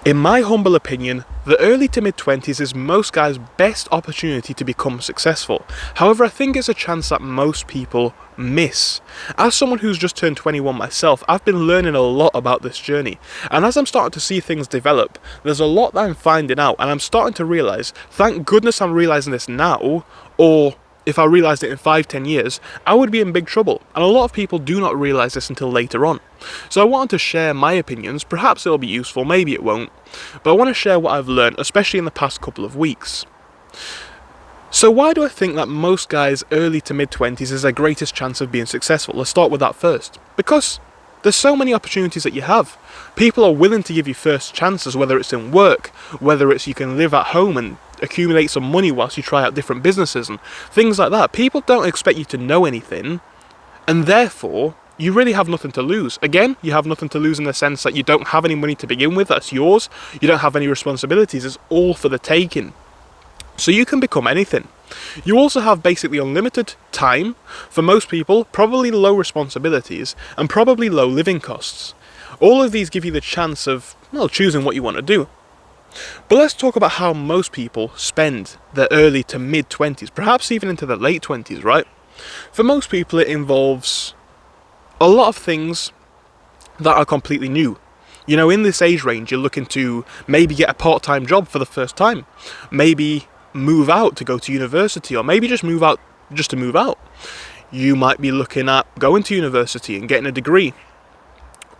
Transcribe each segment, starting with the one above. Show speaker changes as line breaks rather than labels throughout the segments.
In my humble opinion, the early to mid-20s is most guys' best opportunity to become successful. However, I think it's a chance that most people miss. As someone who's just turned 21 myself, I've been learning a lot about this journey. And as I'm starting to see things develop, there's a lot that I'm finding out, and I'm starting to realise, thank goodness I'm realising this now, or if I realised it in 5-10 years, I would be in big trouble. And a lot of people do not realise this until later on. So I wanted to share my opinions. Perhaps it'll be useful, maybe it won't. But I want to share what I've learned, especially in the past couple of weeks. So why do I think that most guys early to mid-20s is their greatest chance of being successful? Let's start with that first. Because there's so many opportunities that you have. People are willing to give you first chances, whether it's in work, whether it's you can live at home and accumulate some money whilst you try out different businesses and things like that. People don't expect you to know anything, and therefore you really have nothing to lose. Again, you have nothing to lose in the sense that you don't have any money to begin with, that's yours. You don't have any responsibilities, it's all for the taking. So you can become anything. You also have basically unlimited time, for most people, probably low responsibilities, and probably low living costs. All of these give you the chance of, well, choosing what you want to do. But let's talk about how most people spend their early to mid-20s, perhaps even into their late 20s, right? For most people it involves a lot of things that are completely new. You know, in this age range you're looking to maybe get a part-time job for the first time, maybe move out to go to university, or maybe just move out just to move out. You might be looking at going to university and getting a degree.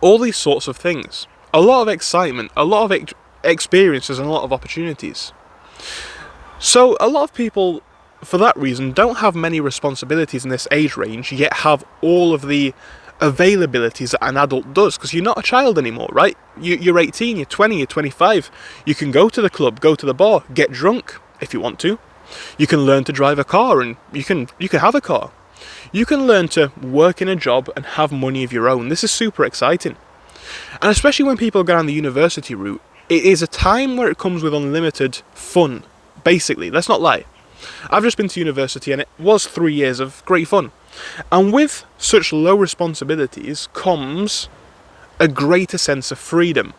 All these sorts of things. A lot of excitement, a lot of experiences, and a lot of opportunities. So a lot of people, for that reason, don't have many responsibilities in this age range, yet have all of the availabilities that an adult does, because you're not a child anymore, right? You're 18, you're 20, you're 25. You can go to the club, go to the bar, get drunk if you want to. You can learn to drive a car, and you can have a car. You can learn to work in a job and have money of your own. This is super exciting. And especially when people go down the university route, it is a time where it comes with unlimited fun, basically. Let's not lie. I've just been to university and it was 3 years of great fun. And with such low responsibilities comes a greater sense of freedom.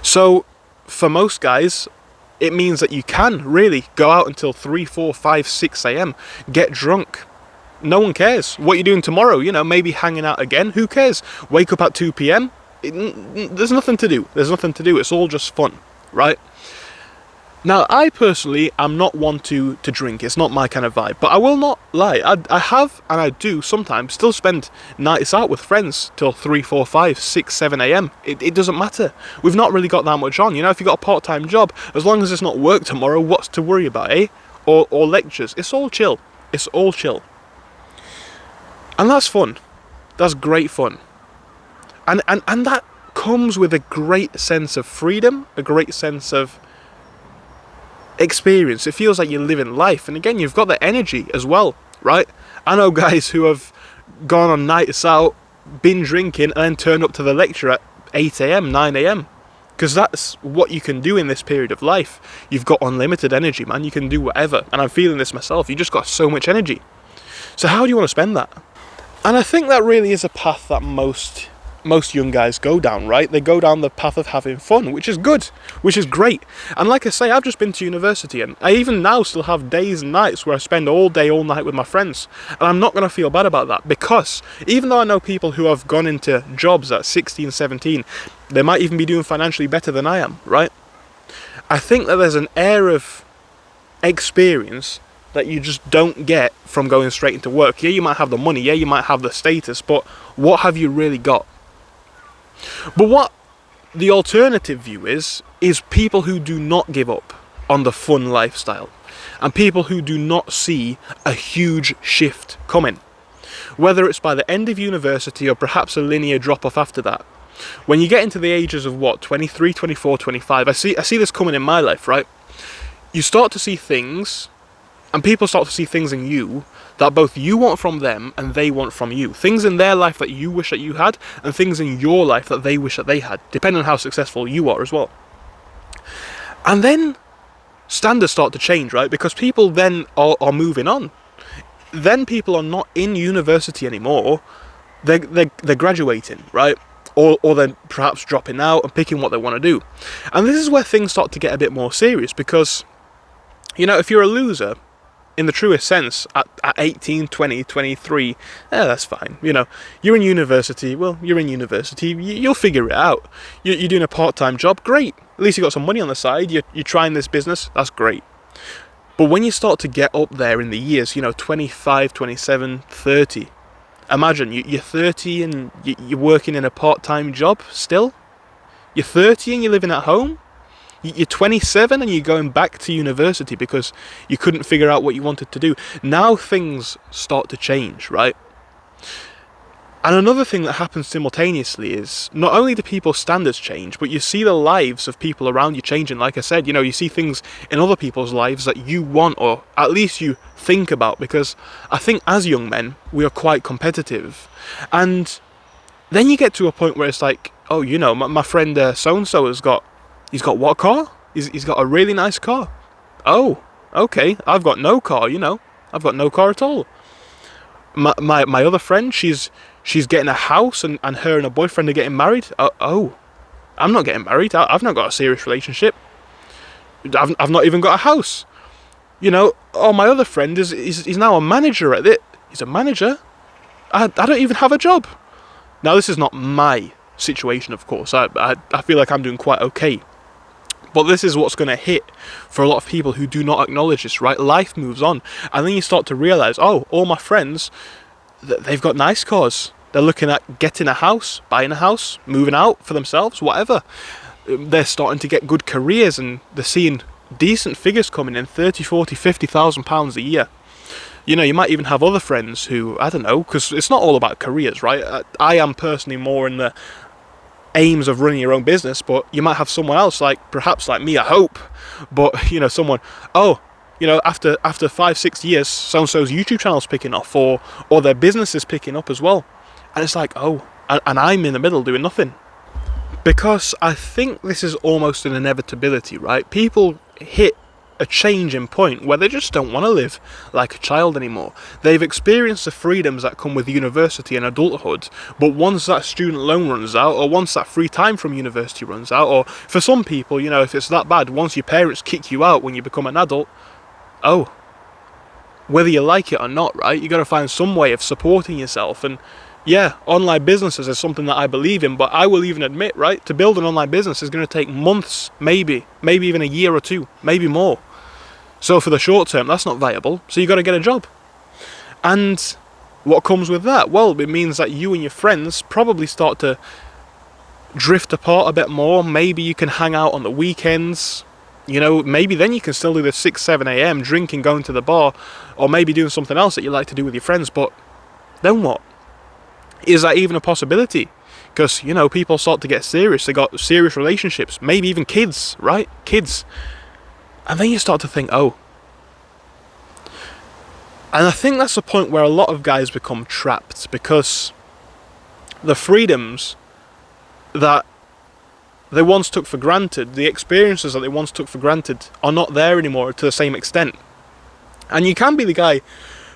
So, for most guys, it means that you can really go out until 3, 4, 5, 6 a.m, get drunk. No one cares. What you're doing tomorrow, you know, maybe hanging out again, who cares? Wake up at 2 p.m, there's nothing to do. There's nothing to do. It's all just fun, right? Now, I personally am not one to drink. It's not my kind of vibe. But I will not lie. I have, and I do sometimes, still spend nights out with friends till 3, 4, 5, 6, 7 a.m. It doesn't matter. We've not really got that much on. You know, if you've got a part-time job, as long as it's not work tomorrow, what's to worry about, eh? Or lectures. It's all chill. It's all chill. And that's fun. That's great fun. And that comes with a great sense of freedom, a great sense of experience. It feels like you're living life. And again, you've got the energy as well, right? I know guys who have gone on nights out, been drinking, and then turned up to the lecture at 8 a.m, 9 a.m. Because that's what you can do in this period of life. You've got unlimited energy, man. You can do whatever. And I'm feeling this myself. You just got so much energy. So how do you want to spend that? And I think that really is a path that most young guys go down, right? They go down the path of having fun, which is good, which is great. And like I say, I've just been to university, and I even now still have days and nights where I spend all day, all night with my friends. And I'm not going to feel bad about that, because even though I know people who have gone into jobs at 16, 17, they might even be doing financially better than I am, right? I think that there's an air of experience that you just don't get from going straight into work. Yeah, you might have the money, yeah, you might have the status, but what have you really got? But what the alternative view is people who do not give up on the fun lifestyle, and people who do not see a huge shift coming. Whether it's by the end of university or perhaps a linear drop-off after that. When you get into the ages of 23, 24, 25, I see this coming in my life, right? You start to see things, and people start to see things in you that both you want from them and they want from you. Things in their life that you wish that you had, and things in your life that they wish that they had, depending on how successful you are as well. And then standards start to change, right? Because people then are moving on. Then people are not in university anymore. They're graduating, right? or then perhaps dropping out and picking what they want to do. And this is where things start to get a bit more serious, because, if you're a loser, in the truest sense, at 18, 20, 23, that's fine. You're in university, you'll figure it out. You're doing a part-time job, great. At least you got some money on the side, you're trying this business, that's great. But when you start to get up there in the years, 25, 27, 30, imagine, you're 30 and you're working in a part-time job still. You're 30 and you're living at home. You're 27 and you're going back to university because you couldn't figure out what you wanted to do. Now things start to change, right? And another thing that happens simultaneously is not only do people's standards change, but you see the lives of people around you changing. Like I said, you see things in other people's lives that you want, or at least you think about, because I think as young men, we are quite competitive. And then you get to a point where it's like, oh, my friend so-and-so he's got what car? He's got a really nice car. Oh, okay, I've got no car, I've got no car at all. My other friend, she's getting a house, and her and her boyfriend are getting married. Oh, I'm not getting married. I've not got a serious relationship. I've not even got a house. Oh, my other friend he's now a manager at it. He's a manager. I don't even have a job. Now, this is not my situation, of course. I feel like I'm doing quite okay. But this is what's going to hit for a lot of people who do not acknowledge this, right? Life moves on. And then you start to realise, oh, all my friends, they've got nice cars. They're looking at getting a house, buying a house, moving out for themselves, whatever. They're starting to get good careers, and they're seeing decent figures coming in, 30, 40, 50,000 pounds a year. You might even have other friends who, I don't know, because it's not all about careers, right? I am personally more in the aims of running your own business, but you might have someone else, perhaps like me, I hope, but someone, after 5-6 years, so-and-so's YouTube channel's picking off, or their business is picking up as well, and it's like, oh, and I'm in the middle doing nothing. Because I think this is almost an inevitability, right? People hit a changing point where they just don't want to live like a child anymore. They've experienced the freedoms that come with university and adulthood, but once that student loan runs out, or once that free time from university runs out, or for some people, if it's that bad, once your parents kick you out when you become an adult, oh, whether you like it or not, right, you got to find some way of supporting yourself. And yeah, online businesses is something that I believe in, but I will even admit, right, to build an online business is going to take months, maybe even a year or two, maybe more. So for the short term, that's not viable, so you got to get a job. And what comes with that? Well, it means that you and your friends probably start to drift apart a bit more. Maybe you can hang out on the weekends. Maybe then you can still do the 6, 7 a.m. drinking, going to the bar, or maybe doing something else that you like to do with your friends. But then what? Is that even a possibility? Because, people start to get serious. They got serious relationships, maybe even kids, right? Kids. And then you start to think, oh. And I think that's the point where a lot of guys become trapped, because the freedoms that they once took for granted, the experiences that they once took for granted, are not there anymore to the same extent. And you can be the guy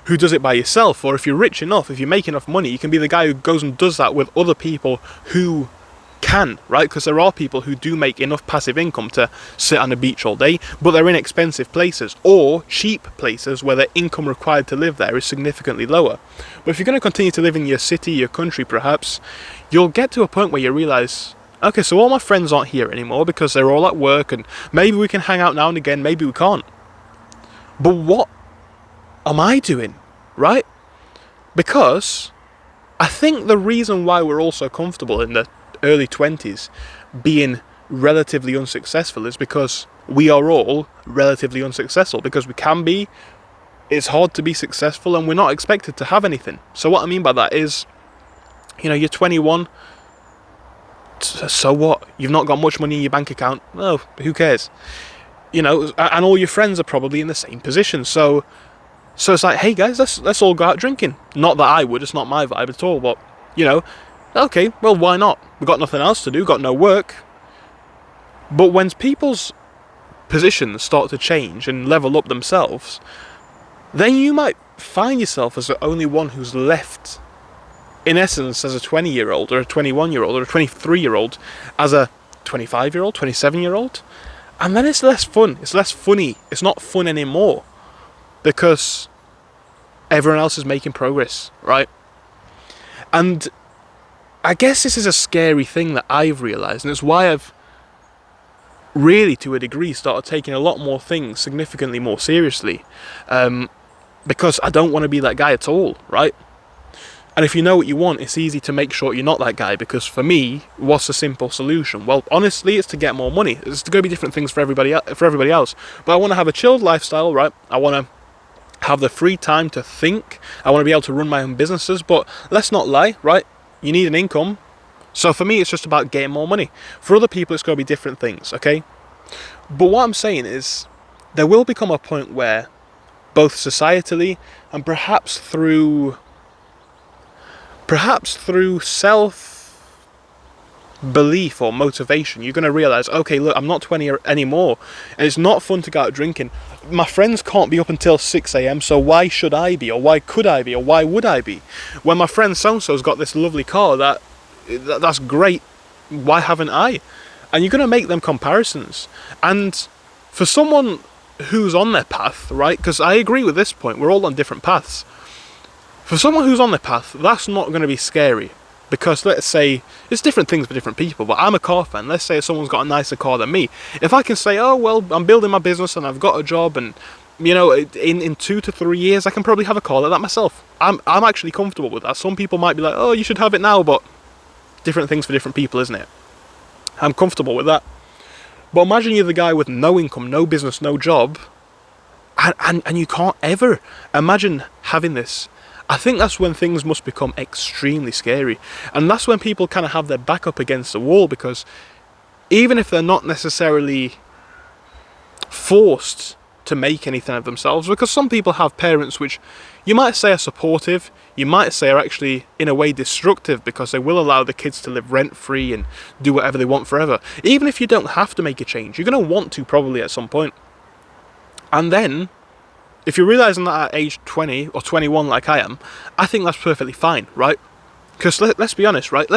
who does it by yourself, or if you're rich enough, if you make enough money, you can be the guy who goes and does that with other people who can, right? Because there are people who do make enough passive income to sit on the beach all day, but they're in expensive places, or cheap places where the income required to live there is significantly lower. But if you're going to continue to live in your city, your country perhaps, you'll get to a point where you realise, okay, so all my friends aren't here anymore because they're all at work, and maybe we can hang out now and again, maybe we can't. But what am I doing, right? Because I think the reason why we're all so comfortable in the early 20s being relatively unsuccessful is because we are all relatively unsuccessful, because we can be. It's hard to be successful, and we're not expected to have anything. So what I mean by that is, you're 21, so what? You've not got much money in your bank account. Oh, who cares? And all your friends are probably in the same position. So it's like, hey guys, let's all go out drinking. Not that I would, it's not my vibe at all, but, okay, well, why not? We've got nothing else to do, got no work. But when people's positions start to change and level up themselves, then you might find yourself as the only one who's left in essence, as a 20-year-old or a 21-year-old or a 23-year-old, as a 25-year-old, 27-year-old. And then it's less fun. It's less funny. It's not fun anymore because everyone else is making progress, right? And I guess this is a scary thing that I've realised, and it's why I've really, to a degree, started taking a lot more things significantly more seriously, because I don't want to be that guy at all, right? And if you know what you want, it's easy to make sure you're not that guy, because for me, what's the simple solution? Well, honestly, it's to get more money. It's going to be different things for everybody else. But I want to have a chilled lifestyle, right? I want to have the free time to think. I want to be able to run my own businesses. But let's not lie, right? You need an income. So for me, it's just about getting more money. For other people, it's going to be different things, okay? But what I'm saying is, there will become a point where, both societally and perhaps through self-belief or motivation, you're going to realise, okay, look, I'm not 20 anymore, and it's not fun to go out drinking. My friends can't be up until 6 a.m, so why should I be, or why could I be, or why would I be? When my friend so-and-so's got this lovely car, that's great, why haven't I? And you're going to make them comparisons. And for someone who's on their path, right, because I agree with this point, we're all on different paths. For someone who's on their path, that's not going to be scary. Because let's say, it's different things for different people, but I'm a car fan. Let's say someone's got a nicer car than me. If I can say, oh, well, I'm building my business and I've got a job, and, you know, in 2 to 3 years, I can probably have a car like that myself. I'm actually comfortable with that. Some people might be like, oh, you should have it now, but different things for different people, isn't it? I'm comfortable with that. But imagine you're the guy with no income, no business, no job, and you can't ever imagine having this. I think that's when things must become extremely scary. And that's when people kind of have their back up against the wall, because even if they're not necessarily forced to make anything of themselves, because some people have parents which you might say are supportive, you might say are actually in a way destructive, because they will allow the kids to live rent-free and do whatever they want forever. Even if you don't have to make a change, you're going to want to probably at some point. And then, if you're realising that at age 20 or 21 like I am, I think that's perfectly fine, right? Because let's be honest, right?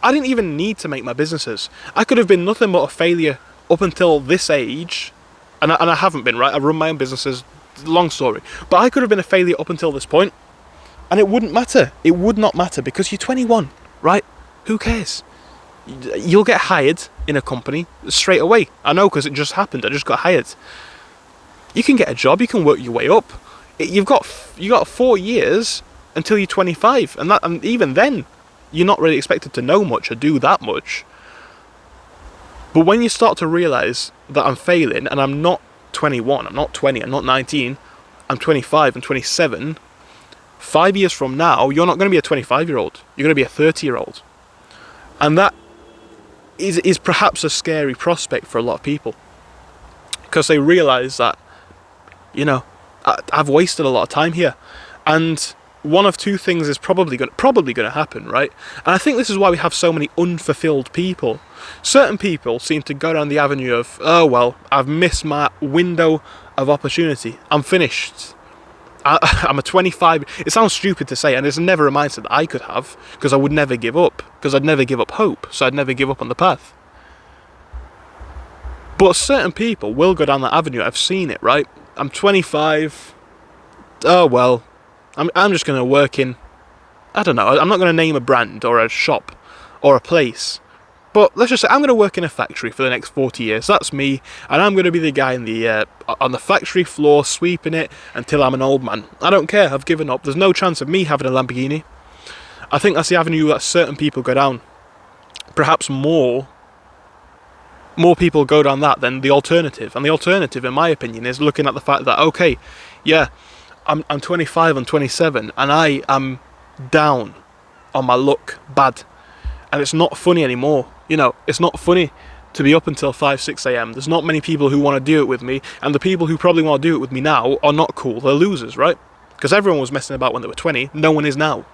I didn't even need to make my businesses. I could have been nothing but a failure up until this age, and I haven't been, right? I run my own businesses, long story. But I could have been a failure up until this point, and it wouldn't matter. It would not matter, because you're 21, right? Who cares? You'll get hired in a company straight away. I know, because it just happened. I just got hired. You can get a job, you can work your way up. You've got 4 years until you're 25, and even then, you're not really expected to know much or do that much. But when you start to realise that I'm failing, and I'm not 21, I'm not 20, I'm not 19, I'm 25 and 27, 5 years from now, you're not going to be a 25-year-old, you're going to be a 30-year-old. And that is perhaps a scary prospect for a lot of people, because they realise that, you know, I've wasted a lot of time here, and one of two things is probably going to happen, right? And I think this is why we have so many unfulfilled people. Certain people seem to go down the avenue of, oh well, I've missed my window of opportunity, I'm finished. I'm a 25. It sounds stupid to say, and it's never a mindset that I could have, because I would never give up, because I'd never give up hope, so I'd never give up on the path. But certain people will go down that avenue. I've seen it, right? I'm 25. Oh well, I'm just going to work in, I don't know, I'm not going to name a brand or a shop or a place, but let's just say I'm going to work in a factory for the next 40 years. That's me, and I'm going to be the guy in the on the factory floor sweeping it until I'm an old man. I don't care, I've given up. There's no chance of me having a Lamborghini. I think that's the avenue that certain people go down. Perhaps more people go down that than the alternative. And the alternative, in my opinion, is looking at the fact that, okay, yeah, I'm 25, I'm 27, and I am down on my luck, bad. And it's not funny anymore. You know, it's not funny to be up until 5, 6 a.m. There's not many people who want to do it with me, and the people who probably want to do it with me now are not cool, they're losers, right? Because everyone was messing about when they were 20, no one is now.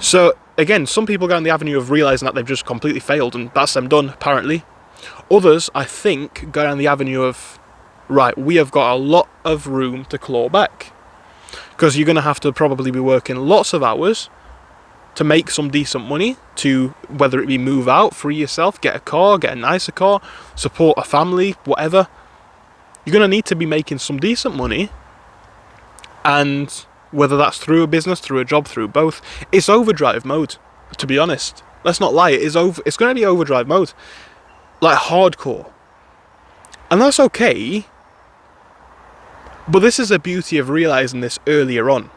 So, again, some people go down the avenue of realising that they've just completely failed, and that's them done, apparently. Others, I think, go down the avenue of, right, we have got a lot of room to claw back. because you're going to have to probably be working lots of hours to make some decent money, to whether it be move out, free yourself, get a car, get a nicer car, support a family, whatever. You're going to need to be making some decent money, and whether that's through a business, through a job, through both, it's overdrive mode, to be honest. Let's not lie, it's going to be overdrive mode, like hardcore. And that's okay, but this is the beauty of realising this earlier on.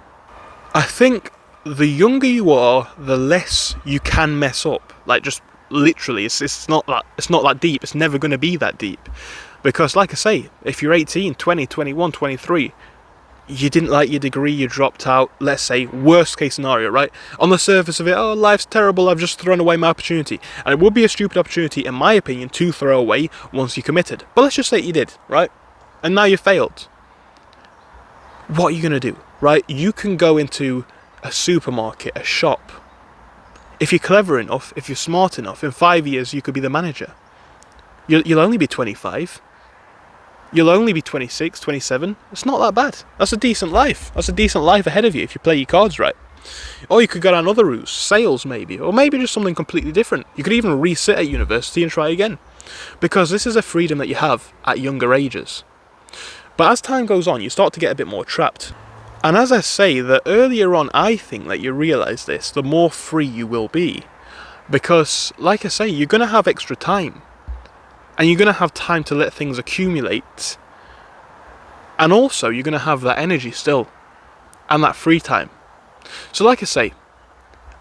I think the younger you are, the less you can mess up. Like, just literally, it's not that deep. It's never going to be that deep. Because, like I say, if you're 18, 20, 21, 23, you didn't like your degree, you dropped out, let's say, worst case scenario, right? On the surface of it, oh, life's terrible, I've just thrown away my opportunity. And it would be a stupid opportunity, in my opinion, to throw away once you committed. But let's just say you did, right? And now you failed. What are you going to do, right? You can go into a supermarket, a shop. If you're clever enough, if you're smart enough, in 5 years you could be the manager. You'll only be 25. You'll only be 26, 27. It's not that bad. That's a decent life. That's a decent life ahead of you if you play your cards right. Or you could go down other routes, sales maybe, or maybe just something completely different. You could even resit at university and try again. Because this is a freedom that you have at younger ages. But as time goes on, you start to get a bit more trapped. And as I say, the earlier on I think that you realise this, the more free you will be. Because, like I say, you're going to have extra time. And you're going to have time to let things accumulate. And also, you're going to have that energy still. And that free time. So like I say,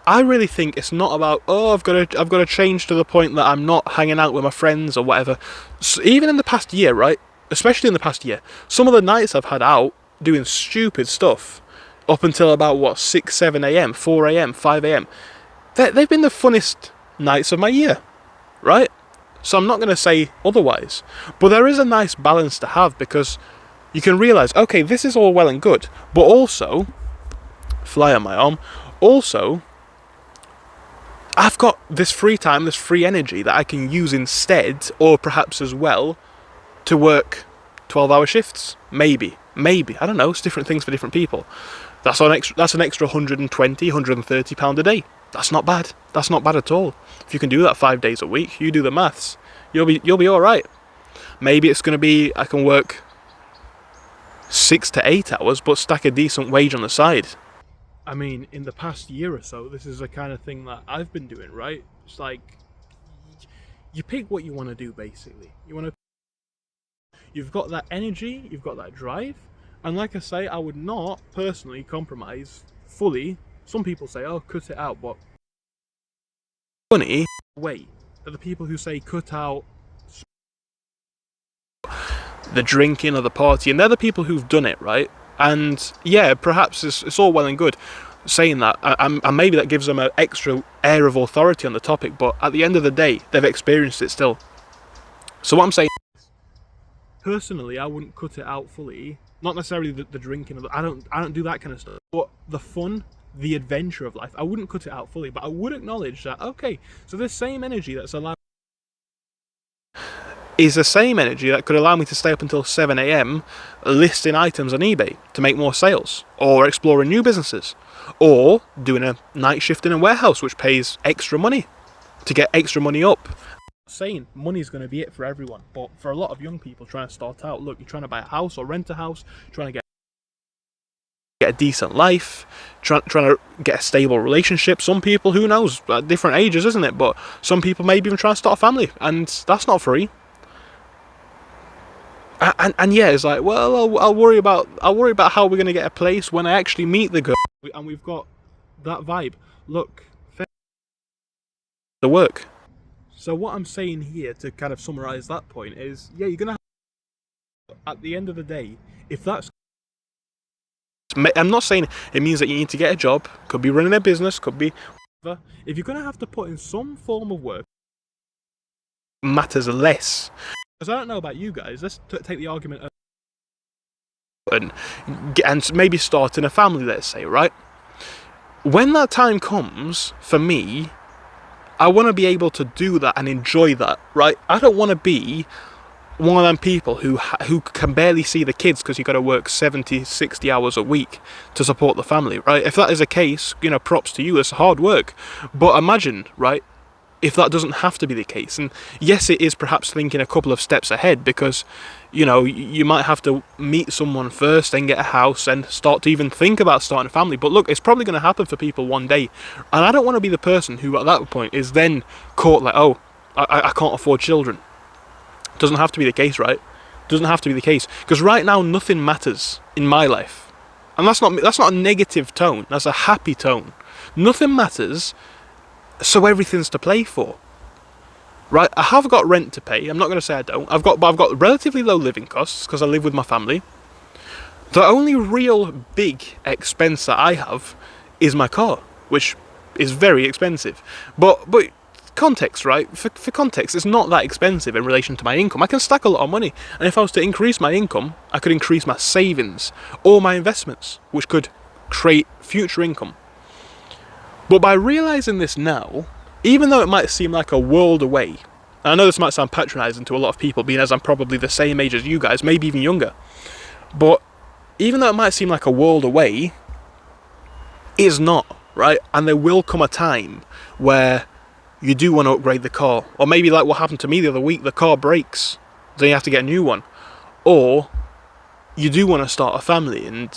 I really think it's not about, oh, I've got to change to the point that I'm not hanging out with my friends or whatever. So even in the past year, right? Especially in the past year, some of the nights I've had out doing stupid stuff up until about, 6, 7 a.m, 4 a.m, 5 a.m. They've been the funnest nights of my year, right? So I'm not going to say otherwise. But there is a nice balance to have, because you can realise, okay, this is all well and good, but also, fly on my arm, also, I've got this free time, this free energy that I can use instead, or perhaps as well, to work 12-hour shifts. Maybe, I don't know, it's different things for different people. That's an extra 120, 130 pound a day. That's not bad. That's not bad at all. If you can do that 5 days a week, you do the maths, you'll be all right. Maybe it's going to be, I can work 6 to 8 hours, but stack a decent wage on the side. I mean, in the past year or so, this is the kind of thing that I've been doing, right? It's like, you pick what you want to do, basically. You've got that energy, you've got that drive, and like I say, I would not personally compromise fully. Some people say, oh, cut it out, but funny way are the people who say cut out the drinking or the party, and they're the people who've done it, right? And yeah, perhaps it's all well and good saying that, and maybe that gives them an extra air of authority on the topic, but at the end of the day, they've experienced it still. So what I'm saying, personally, I wouldn't cut it out fully. Not necessarily the drinking, I don't do that kind of stuff. But the fun, the adventure of life, I wouldn't cut it out fully. But I would acknowledge that, okay, so this same energy that's allowed is the same energy that could allow me to stay up until 7 a.m. listing items on eBay to make more sales, or exploring new businesses, or doing a night shift in a warehouse which pays extra money to get extra money up. Saying money's going to be it for everyone, but for a lot of young people trying to start out, look, you're trying to buy a house or rent a house, trying to get a decent life, trying to get a stable relationship. Some people, who knows, at different ages, isn't it? But some people maybe even try to start a family, and that's not free. And yeah, it's like, well, I'll worry about how we're going to get a place when I actually meet the girl, and we've got that vibe. Look, the work. So what I'm saying here, to kind of summarise that point, is, yeah, you're going to have, at the end of the day, if that's... I'm not saying it means that you need to get a job, could be running a business, could be whatever. If you're going to have to put in some form of work, it matters less. Because I don't know about you guys, let's take the argument of... and maybe starting a family, let's say, right? When that time comes, for me, I want to be able to do that and enjoy that, right? I don't want to be one of them people who can barely see the kids because you've got to work 70, 60 hours a week to support the family, right? If that is the case, props to you, it's hard work. But imagine, right, if that doesn't have to be the case. And yes, it is perhaps thinking a couple of steps ahead, because you might have to meet someone first, then get a house, and start to even think about starting a family. But look, it's probably going to happen for people one day, and I don't want to be the person who at that point is then caught like, oh, I can't afford children. Doesn't have to be the case, right? Doesn't have to be the case, because right now nothing matters in my life, and that's not a negative tone. That's a happy tone. Nothing matters, so everything's to play for, right? I have got rent to pay. I'm not going to say I don't. I've got relatively low living costs because I live with my family. The only real big expense that I have is my car, which is very expensive. But context, right? For context, it's not that expensive in relation to my income. I can stack a lot of money, and if I was to increase my income, I could increase my savings or my investments, which could create future income. But by realising this now, even though it might seem like a world away, and I know this might sound patronising to a lot of people, being as I'm probably the same age as you guys, maybe even younger, but even though it might seem like a world away, it's not, right? And there will come a time where you do want to upgrade the car, or maybe like what happened to me the other week, the car breaks, then you have to get a new one, or you do want to start a family, and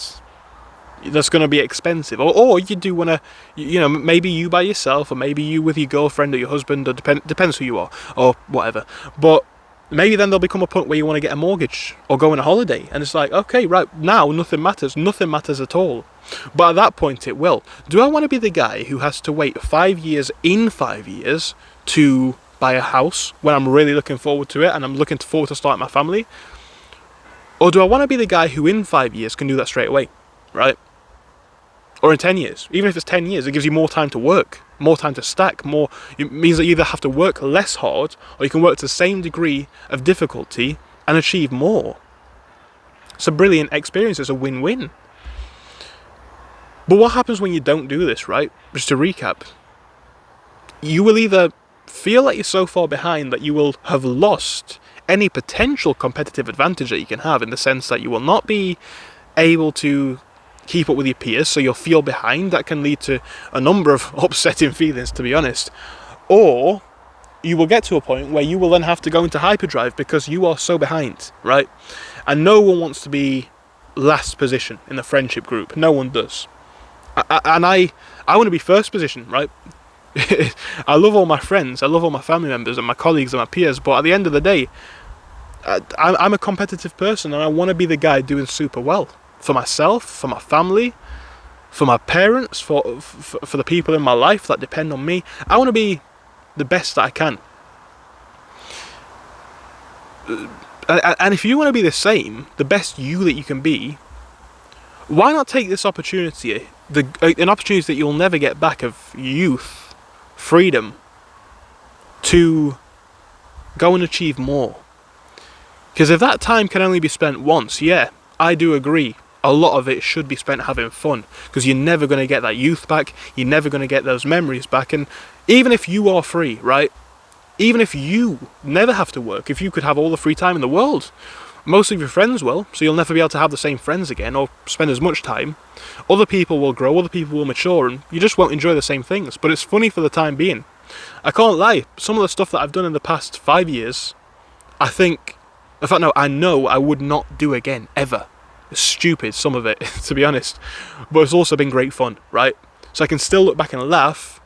that's going to be expensive, or you do want to, maybe you by yourself, or maybe you with your girlfriend or your husband, or depends who you are, or whatever, but maybe then there'll become a point where you want to get a mortgage, or go on a holiday, and it's like, okay, right, now nothing matters at all. But at that point it will. Do I want to be the guy who has to wait 5 years to buy a house when I'm really looking forward to it, and I'm looking forward to starting my family? Or do I want to be the guy who in 5 years can do that straight away, right? Or in 10 years. Even if it's 10 years, it gives you more time to work, more time to stack, it means that you either have to work less hard, or you can work to the same degree of difficulty and achieve more. It's a brilliant experience, it's a win-win. But what happens when you don't do this, right? Just to recap, you will either feel like you're so far behind that you will have lost any potential competitive advantage that you can have, in the sense that you will not be able to keep up with your peers, so you'll feel behind. That can lead to a number of upsetting feelings, to be honest. Or you will get to a point where you will then have to go into hyperdrive because you are so behind, right? And no one wants to be last position in the friendship group. No one does. I want to be first position, right? I love all my friends, I love all my family members and my colleagues and my peers, but at the end of the day, I'm a competitive person, and I want to be the guy doing super well for myself, for my family, for my parents, for the people in my life that depend on me. I want to be the best that I can. And if you want to be the same, the best you that you can be, why not take this opportunity, an opportunity that you'll never get back, of youth, freedom, to go and achieve more? Because if that time can only be spent once, yeah, I do agree, a lot of it should be spent having fun, because you're never going to get that youth back, you're never going to get those memories back. And even if you are free, right, even if you never have to work, if you could have all the free time in the world, most of your friends will, so you'll never be able to have the same friends again, or spend as much time. Other people will grow, other people will mature, and you just won't enjoy the same things. But it's funny for the time being. I can't lie, some of the stuff that I've done in the past 5 years, I know I would not do again, ever. It's stupid, some of it, to be honest. But it's also been great fun, right? So I can still look back and laugh,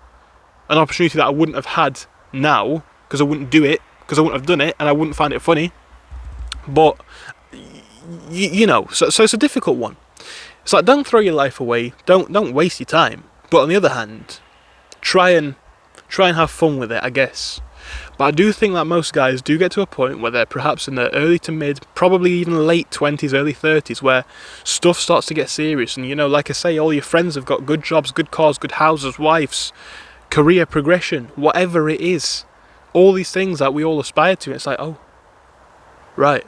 an opportunity that I wouldn't have had now, because I wouldn't do it, because I wouldn't have done it, and I wouldn't find it funny. But, so it's a difficult one. It's like, don't throw your life away, don't waste your time. But on the other hand, try and have fun with it, I guess. But I do think that most guys do get to a point where they're perhaps in their early to mid, probably even late 20s, early 30s, where stuff starts to get serious. And, like I say, all your friends have got good jobs, good cars, good houses, wives, career progression, whatever it is. All these things that we all aspire to. It's like, oh, right,